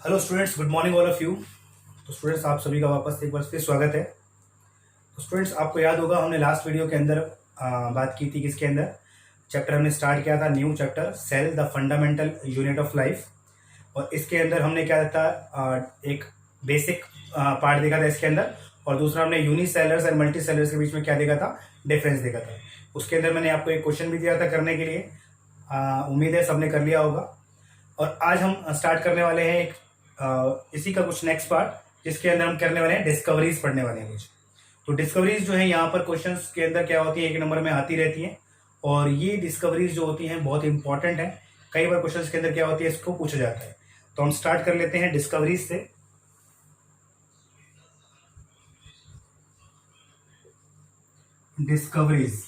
Hello students, good morning all of you. तो students, आप सभी का वापस एक बार फिर स्वागत है। तो स्टूडेंट्स, आपको याद होगा हमने लास्ट वीडियो के अंदर बात की थी किसके अंदर। चैप्टर हमने स्टार्ट किया था, new chapter cell the fundamental unit of life. और इसके अंदर हमने क्या था, एक बेसिक पार्ट देखा था इसके अंदर, और दूसरा हमने यूनिसेलर्स और मल्टी सेलर्स के बीच में क्या देखा था, डिफरेंस देखा था। उसके अंदर मैंने आपको एक क्वेश्चन भी दिया था करने के लिए। उम्मीद है सबने कर लिया होगा। और आज हम स्टार्ट करने वाले हैं एक इसी का कुछ नेक्स्ट पार्ट, जिसके अंदर हम करने वाले हैं डिस्कवरीज पढ़ने वाले हैं कुछ। तो डिस्कवरीज जो है यहाँ पर क्वेश्चंस के अंदर क्या होती है, एक नंबर में आती रहती हैं। और ये डिस्कवरीज जो होती हैं बहुत इंपॉर्टेंट है। कई बार क्वेश्चंस के अंदर क्या होती है, इसको पूछा जाता है। तो हम स्टार्ट कर लेते हैं डिस्कवरीज से। डिस्कवरीज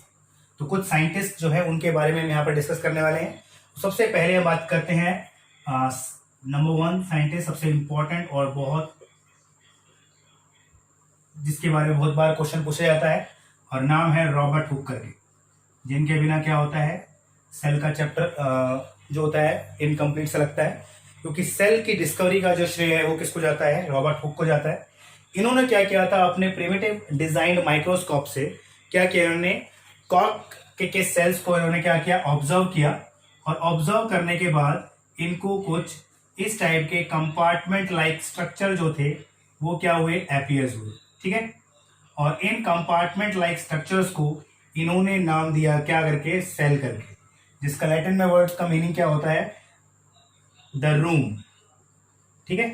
तो कुछ साइंटिस्ट जो है उनके बारे में हम यहाँ पर डिस्कस करने वाले हैं। सबसे पहले हम बात करते हैं नंबर 1 साइंटिस्ट, सबसे इंपॉर्टेंट और बहुत जिसके बारे में बहुत बार क्वेश्चन पूछा जाता है, और नाम है रॉबर्ट हुक करके। जिनके बिना क्या होता है, सेल का चैप्टर जो होता है इनकम्प्लीट सा लगता है। क्योंकि सेल की डिस्कवरी का जो श्रेय है वो किसको जाता है, रॉबर्ट हुक को जाता है। इन्होंने क्या किया था, अपने प्रिमिटिव डिजाइंड माइक्रोस्कोप से क्या किया, इन्होंने कॉर्क के सेल्स को इन्होंने क्या किया, ऑब्जर्व किया। और ऑब्जर्व करने के बाद इनको कुछ इस टाइप के कंपार्टमेंट लाइक स्ट्रक्चर जो थे वो क्या हुए, एपियर्स हुए। ठीक है। और इन कंपार्टमेंट लाइक स्ट्रक्चर्स को इन्होंने नाम दिया क्या करके, सेल करके, जिसका लैटिन में वर्ड का मीनिंग क्या होता है, द रूम। ठीक है।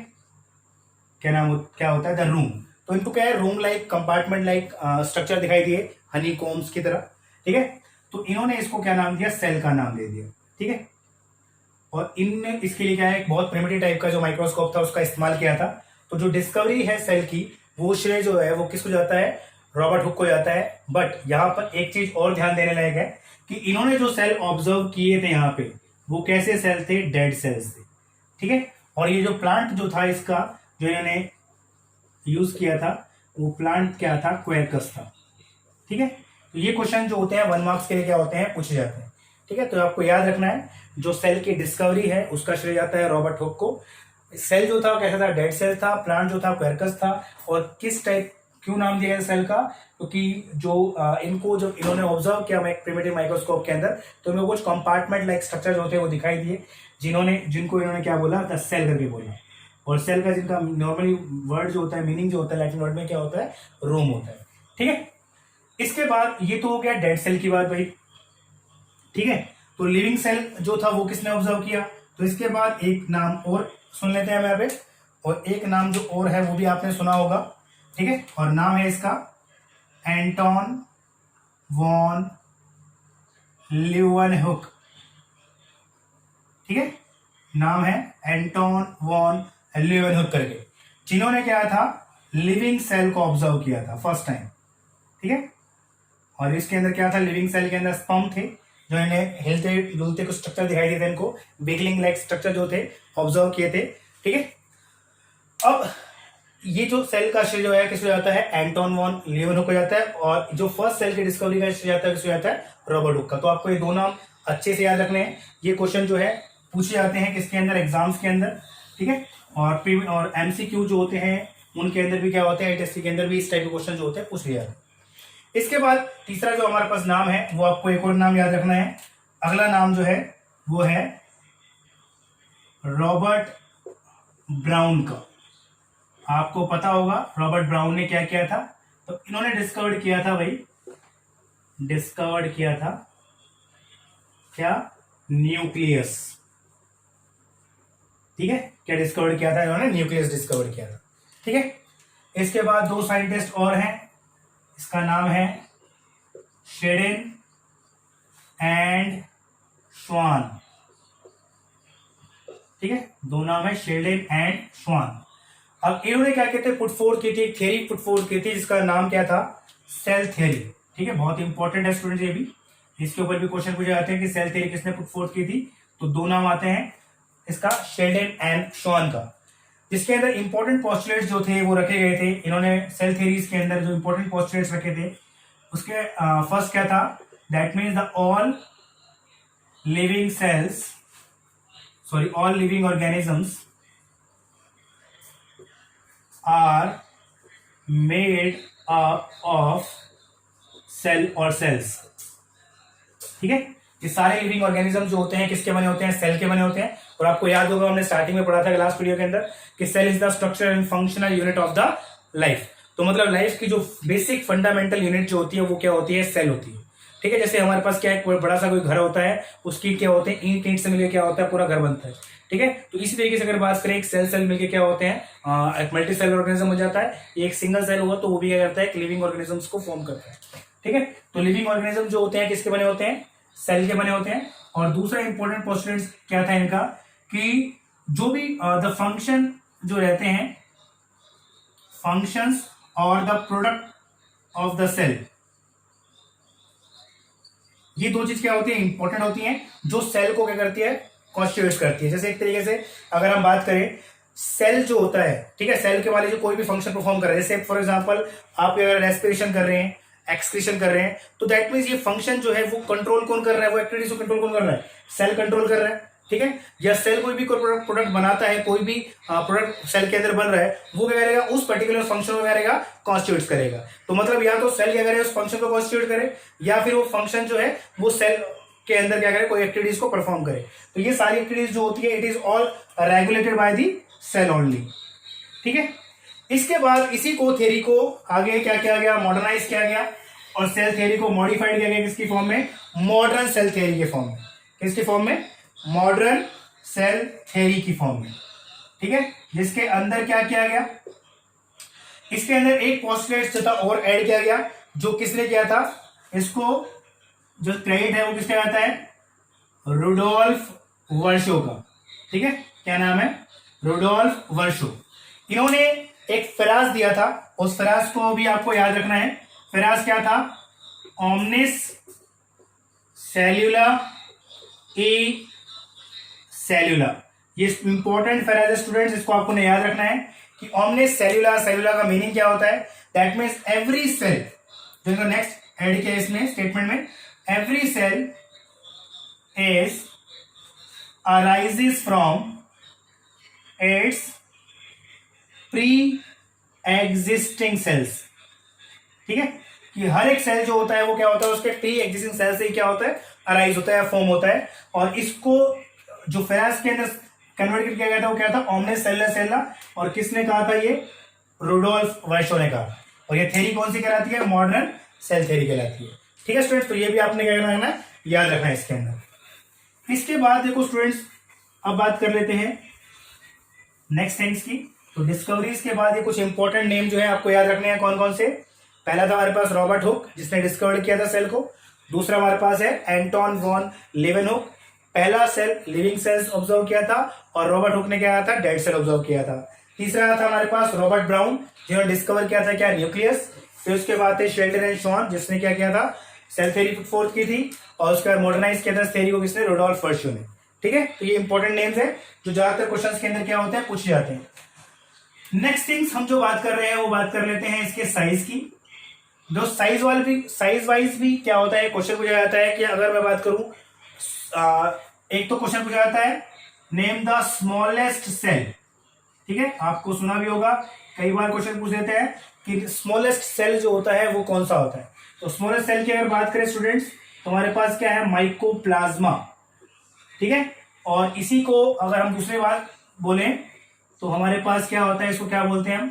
क्या होता है, द रूम। तो इनको क्या है, room like compartment like structure दिखाई दिए, हनी कोम्स की तरह। ठीक है। तो इन्होंने इसको क्या नाम दिया, सेल का नाम दे दिया। ठीक है। और इनने इसके लिए क्या है, एक बहुत प्रिमिटिव टाइप का जो माइक्रोस्कोप था उसका इस्तेमाल किया था। तो जो डिस्कवरी है सेल की, वो श्रेय जो है वो किसको जाता है, रॉबर्ट हुक को जाता है। बट यहाँ पर एक चीज और ध्यान देने लायक है कि इन्होंने जो सेल ऑब्जर्व किए थे यहाँ पे, वो कैसे सेल थे, डेड सेल्स थे। ठीक है। और ये जो प्लांट जो था इसका, जो इन्होंने यूज किया था, वो प्लांट क्या था, क्वेरकस था। ठीक है। तो ये क्वेश्चन जो होते हैं 1 मार्क्स के लिए क्या होते हैं, पूछे जाते हैं। ठीक है। तो आपको याद रखना है, जो सेल की डिस्कवरी है उसका श्रेय जाता है रॉबर्ट हुक को। सेल जो था वो कैसा था, डेड सेल था। प्लांट जो था क्वेरकस था। और किस टाइप, क्यों नाम दिया गया सेल का, क्योंकि जो इनको जो इन्होंने ऑब्जर्व किया प्रिमिटिव माइक्रोस्कोप के अंदर, तो इनको कुछ कंपार्टमेंट लाइक स्ट्रक्चर होते हैं वो दिखाई दिए, जिनको इन्होंने क्या बोला, द सेल करके बोला। और सेल का जिनका नॉर्मली वर्ड जो होता है, मीनिंग जो होता है लैटिन वर्ड में क्या होता है, रूम होता है। ठीक है। इसके बाद ये तो हो गया डेड सेल की बात भाई। ठीक है। तो लिविंग सेल जो था वो किसने ऑब्जर्व किया। तो इसके बाद एक नाम और सुन लेते हैं हम यहाँ पे, और एक नाम जो और है वो भी आपने सुना होगा। ठीक है। और नाम है इसका एंटोन वॉन ल्यूवेनहुक। ठीक है। नाम है एंटोन वॉन ल्यूवेनहुक करके, जिन्होंने क्या था, लिविंग सेल को ऑब्जर्व किया था फर्स्ट टाइम। ठीक है। और इसके अंदर क्या था, लिविंग सेल के अंदर स्पर्म थे, जो इन्हें हिलते डुलते कुछ स्ट्रक्चर दिखाई देते इनको, बिगलिंग लाइक स्ट्रक्चर जो थे ऑब्जर्व किए थे। ठीक है। अब ये जो सेल का श्रेय जो है किसको जाता है, एंटोन वॉन ल्यूवेनहुक को जाता है। और जो फर्स्ट सेल की डिस्कवरी का श्रेय जाता है किसको जाता है, रॉबर्ट हुक का। तो आपको ये दो नाम अच्छे से याद रखने हैं। ये क्वेश्चन जो है पूछे जाते हैं किसके अंदर, एग्जाम्स के अंदर। ठीक है। और एमसीक्यू जो होते हैं उनके अंदर भी क्या होते हैं, एचएससी के अंदर भी इस टाइप के क्वेश्चन जो होते हैं पूछ लिया जाते हैं। इसके बाद तीसरा जो हमारे पास नाम है, वो आपको एक और नाम याद रखना है। अगला नाम जो है वो है रॉबर्ट ब्राउन का। आपको पता होगा रॉबर्ट ब्राउन ने क्या किया था, तो इन्होंने डिस्कवर्ड किया था भाई, डिस्कवर्ड किया था क्या, न्यूक्लियस। ठीक है। क्या डिस्कवर्ड किया था इन्होंने, न्यूक्लियस डिस्कवर्ड किया था। ठीक है। इसके बाद दो साइंटिस्ट और हैं, इसका नाम है शेडेन एंड श्वान। ठीक है। दो नाम है, शेडेन एंड श्वान। अब इन्होंने क्या कहते हैं, पुटफोर्ड की थी, थ्योरी पुटफोर्ड की थी, जिसका नाम क्या था, सेल थ्योरी। ठीक है। बहुत इंपॉर्टेंट है स्टूडेंट, ये भी इसके ऊपर भी क्वेश्चन पूछे जाते हैं कि सेल थ्योरी किसने पुटफोर्ड की थी। तो दो नाम आते हैं इसका, शेडेन एंड श्वान का। जिसके अंदर इंपॉर्टेंट पोस्टुलेट्स जो थे वो रखे गए थे। इन्होंने सेल थ्योरीज के अंदर जो इंपॉर्टेंट पोस्टुलेट्स रखे थे, उसके फर्स्ट क्या था, that means the all living cells, sorry all living organisms are made up of cell और सेल्स। ठीक है, ये सारे लिविंग ऑर्गेनिज्म जो होते हैं किसके बने होते हैं? सेल के बने होते हैं। और आपको याद होगा हमने स्टार्टिंग में पढ़ा था लास्ट वीडियो के अंदर कि cell is the structure and functional unit of the life. तो मतलब लाइफ की जो बेसिक फंडामेंटल यूनिट जो होती है वो क्या होती है? सेल होती है। ठीक है, जैसे हमारे पास क्या है, कोई बड़ा सा कोई घर होता है, उसकी क्या होते हैं? ईंट ईंट से मिलकर क्या होता है? पूरा घर बनता है। ठीक है, तो इसी तरीके से अगर बात करें, एक सेल सेल मिलकर क्या होते हैं? एक मल्टी सेल ऑर्गेनिज्म हो जाता है। एक सिंगल सेल हुआ तो वो भी क्या करता है? एक लिविंग ऑर्गेनिजम्स को फॉर्म करता है। ठीक है, तो लिविंग ऑर्गेनिज्म जो होते हैं किसके बने होते हैं? सेल के बने होते हैं। और दूसरा इंपॉर्टेंट पोस्टुलेट क्या था इनका कि जो भी द फंक्शन जो रहते हैं, फंक्शंस और the product of the cell, ये दो चीज क्या होती है? इंपॉर्टेंट होती हैं, जो सेल को क्या करती है? कॉन्स्टिट्यूट करती है। जैसे एक तरीके से अगर हम बात करें, सेल जो होता है, ठीक है, सेल के वाले जो कोई भी फंक्शन परफॉर्म कर रहे हैं, जैसे फॉर एग्जांपल आप अगर रेस्पिरेशन कर रहे हैं, एक्सक्रीशन कर रहे हैं, तो दैट मींस ये फंक्शन जो है वो कंट्रोल कौन कर रहा है? वो एक्टिविटीज को कंट्रोल कौन कर रहा है? सेल कंट्रोल कर रहा है। ठीक है, या सेल कोई भी प्रोडक्ट बनाता है, कोई भी प्रोडक्ट सेल के अंदर बन रहा है, वो क्या करेगा? उस पर्टिकुलर फंक्शन को क्या करेगा? कॉन्स्टिट्यूट करेगा। तो मतलब या तो सेल क्या करे? उस फंक्शन को कॉन्स्टिट्यूट करे, या फिर वो फंक्शन जो है वो सेल के अंदर क्या करे? कोई एक्टिविटीज को परफॉर्म करे। तो ये सारी एक्टिविटीज जो होती है, it is all regulated by the cell only. ठीक है, इसके बाद इसी को थ्योरी को आगे क्या किया गया? मॉडर्नाइज किया गया और सेल थ्योरी को मॉडिफाइड किया गया। किसकी फॉर्म में? मॉडर्न सेल थ्योरी के फॉर्म में। किसकी फॉर्म में? मॉडर्न सेल थ्योरी की फॉर्म में। ठीक है, जिसके अंदर क्या किया गया? इसके अंदर एक पोस्टुलेट जो था और ऐड किया गया, जो किसने किया था? इसको जो क्रेडिट है वो किसका जाता है? रुडोल्फ वर्शो का। ठीक है, क्या नाम है? रुडोल्फ वर्शो। इन्होंने एक फ्राज दिया था, उस फ्राज को भी आपको याद रखना है। फ्राज क्या था? ओमनिस सेल्यूला ई सेल्यूला। ये इंपॉर्टेंट फ्राज है स्टूडेंट्स, इसको आपको याद रखना है कि ओमनिस सेल्यूला, सेल्यूला का मीनिंग क्या होता है? दैट मीन्स एवरी सेल, जो नेक्स्ट ऐड किया इसमें स्टेटमेंट में, every cell is arises from its pre existing cells. ठीक है, कि हर एक सेल जो होता है वो क्या होता है? उसके प्री एग्जिस्टिंग सेल से ही क्या होता है? अराइज होता है, फॉर्म होता है। और इसको जो फेरास के अंदर कन्वर्ट किया गया था वो क्या था? ओमनिस सेल्यूला सेल्यूला। और किसने कहा था? ये रुडोल्फ वर्शो ने कहा। और ये थ्योरी कौन सी कहलाती है? मॉडर्न सेल थ्योरी कहलाती है। ठीक है स्टूडेंट्स, तो ये भी आपने क्या करना है? याद रखना है इसके अंदर। इसके बाद देखो स्टूडेंट्स, अब बात कर लेते हैं नेक्स्ट थिंग्स की। तो डिस्कवरीज के बाद ये कुछ इंपॉर्टेंट नेम जो है आपको याद रखने हैं। कौन कौन से? पहला था हमारे पास रॉबर्ट हुक, जिसने डिस्कवर किया था सेल को। दूसरा हमारे पास है एंटोन वॉन लेवेनहुक, पहला सेल लिविंग सेल्स ऑब्जर्व किया था, और रॉबर्ट हुक ने क्या किया था? डेड सेल ऑब्जर्व किया था। तीसरा था हमारे पास रॉबर्ट ब्राउन, जिन्होंने डिस्कवर किया था क्या? न्यूक्लियस। फिर उसके बाद थे शेल्डन एंड शॉन, जिसने क्या किया था? सेल थ्योरी फोर्थ की थी। और उसके बाद मॉडर्नाइज किया था थ्योरी को किसने? रुडोल्फ वर्शो ने। ठीक है, तो ये इंपॉर्टेंट नेम्स है जो ज्यादातर क्वेश्चंस के अंदर क्या होते हैं? पूछे जाते हैं। नेक्स्ट थिंग्स हम जो बात कर रहे हैं वो बात कर लेते हैं इसके साइज की। जो साइज वाइज भी क्या होता है? क्वेश्चन पूछा जाता है कि अगर मैं बात करूं, एक तो क्वेश्चन पूछा जाता है नेम द स्मॉलेस्ट सेल। ठीक है, आपको सुना भी होगा, कई बार क्वेश्चन पूछ देते हैं कि स्मॉलेस्ट सेल जो होता है वो कौन सा होता है। तो स्मॉलेस्ट सेल की अगर बात करें स्टूडेंट्स, तो हमारे पास क्या है? माइकोप्लाज्मा। ठीक है, और इसी को अगर हम दूसरी बात बोलें तो हमारे पास क्या होता है? इसको क्या बोलते हैं हम?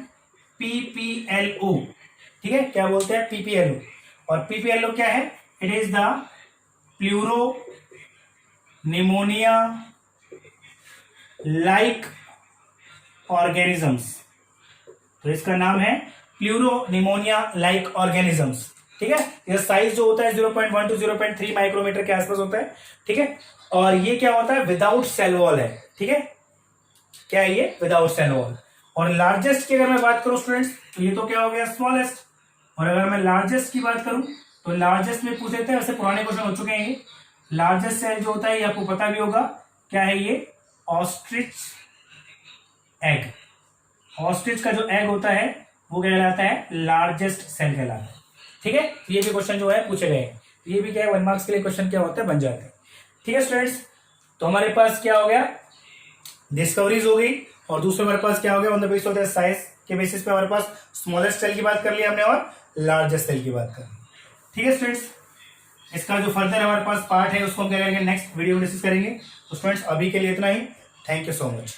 पीपीएलओ। ठीक है, क्या बोलते हैं? पीपीएलओ। और पीपीएलओ क्या है? It is the pleuro pneumonia like organisms. तो इसका नाम है प्लूरो निमोनिया लाइक ऑर्गेनिजम्स। ठीक है, यह साइज जो होता है 0.1 to 0.3 माइक्रोमीटर के आसपास होता है। ठीक है, और ये क्या होता है? विदाउट सेल वॉल है। ठीक है, क्या है ये? Without cell wall. और लार्जेस्ट की अगर मैं बात करूं स्टूडेंट्स, तो ये तो क्या हो गया? स्मॉलेस्ट। और अगर मैं लार्जेस्ट की बात करूं तो लार्जेस्ट में पूछ लेते हैं, वैसे पुराने क्वेश्चन हो चुके हैं ये। लार्जेस्ट सेल जो होता है ये आपको पता भी होगा, क्या है ये? Ostrich egg. ऑस्ट्रिच का जो एग होता है वो कहलाता है लार्जेस्ट सेल कहलाता है। ठीक है, ये भी क्वेश्चन जो है पूछे गए हैं। ये भी क्या है? 1 मार्क्स के लिए क्वेश्चन क्या होता है? बन जाते हैं। ठीक है स्टूडेंट्स, तो हमारे पास क्या हो गया? डिस्कवरीज हो गई, और दूसरे हमारे पास क्या हो गया, on the basis of the size के बेसिस पे हमारे पास स्मॉलेस्ट सेल की बात कर ली हमने और लार्जेस्ट सेल की बात कर ली। ठीक है स्टूडेंट्स, इसका जो फर्दर हमारे पास पार्ट है उसको हम क्या करेंगे, नेक्स्ट वीडियो में डिस्कस करेंगे। तो स्टूडेंट्स अभी के लिए इतना ही। Thank you so much.